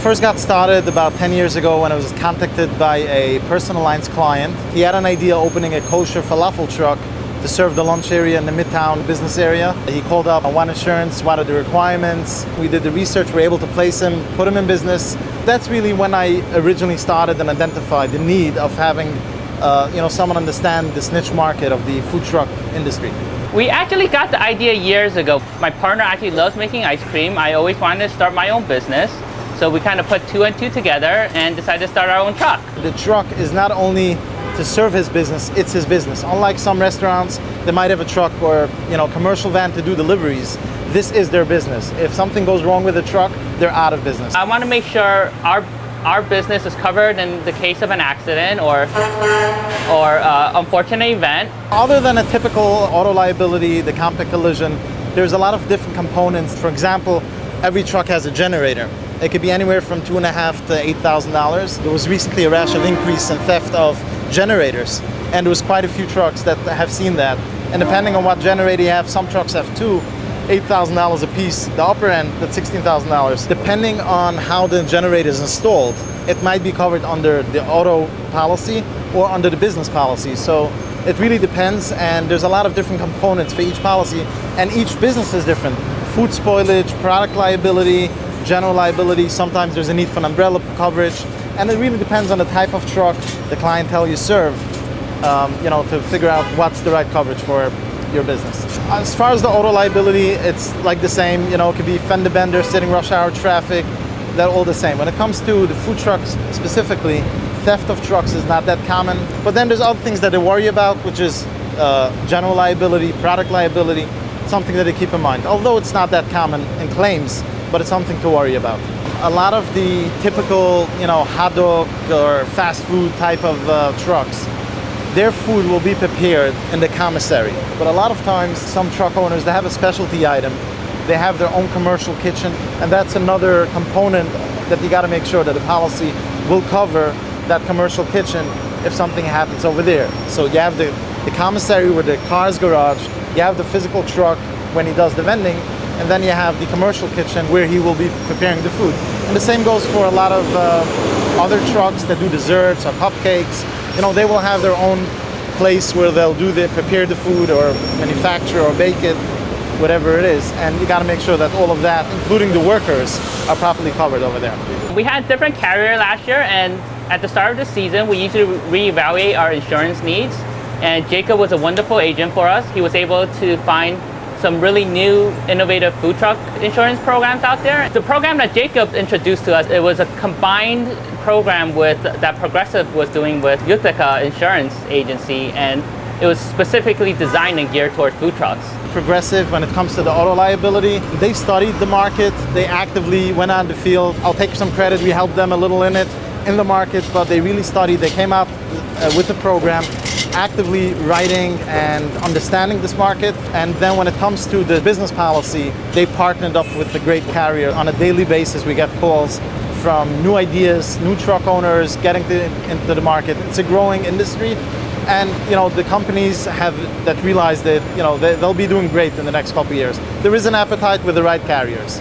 first got started about 10 years ago when I was contacted by a personal lines client. He had an idea opening a kosher falafel truck to serve the lunch area in the Midtown business area. He called up One Insurance, what are the requirements? We did the research, we were able to place him, put him in business. That's really when I originally started and identified the need of having someone understand this niche market of the food truck industry. We actually got the idea years ago. My partner actually loves making ice cream. I always wanted to start my own business. So we kind of put two and two together and decided to start our own truck. The truck is not only to serve his business, it's his business. Unlike some restaurants, they might have a truck or commercial van to do deliveries. This is their business. If something goes wrong with the truck, they're out of business. I want to make sure our business is covered in the case of an accident or unfortunate event. Other than a typical auto liability, the compact collision, there's a lot of different components. For example, every truck has a generator. It could be anywhere from $2,500 to $8,000. There was recently a rash of increase in theft of generators, and there was quite a few trucks that have seen that. And depending on what generator you have, some trucks have two, $8,000 a piece. The upper end, that's $16,000. Depending on how the generator is installed, it might be covered under the auto policy or under the business policy. So it really depends, and there's a lot of different components for each policy, and each business is different. Food spoilage, product liability, general liability. Sometimes there's a need for an umbrella coverage, and it really depends on the type of truck, the clientele you serve, to figure out what's the right coverage for your business. As far as the auto liability, it's like the same. It could be fender bender, sitting rush hour traffic. They're all the same. When it comes to the food trucks specifically, theft of trucks is not that common. But then there's other things that they worry about, which is general liability, product liability, something that they keep in mind. Although it's not that common in claims, but it's something to worry about. A lot of the typical, hot dog or fast food type of trucks, their food will be prepared in the commissary. But a lot of times, some truck owners, they have a specialty item. They have their own commercial kitchen, and that's another component that you got to make sure that the policy will cover that commercial kitchen if something happens over there. So you have the commissary where the car is garaged, you have the physical truck when he does the vending, and then you have the commercial kitchen where he will be preparing the food. And the same goes for a lot of other trucks that do desserts or cupcakes. They will have their own place where they'll prepare the food or manufacture or bake it, whatever it is. And you got to make sure that all of that, including the workers, are properly covered over there. We had different carrier last year, and at the start of the season, we usually reevaluate our insurance needs. And Jacob was a wonderful agent for us. He was able to find some really new, innovative food truck insurance programs out there. The program that Jacob introduced to us, it was a combined program that Progressive was doing with Utica Insurance Agency, and it was specifically designed and geared towards food trucks. Progressive, when it comes to the auto liability, they studied the market, they actively went on the field. I'll take some credit, we helped them a little in the market, but they really studied, they came out with the program, actively writing and understanding this market. And then when it comes to the business policy, they partnered up with the great carrier. On a daily basis, we get calls from new ideas, new truck owners getting into the market. It's a growing industry, and the companies that realize that they'll be doing great in the next couple of years. There is an appetite with the right carriers.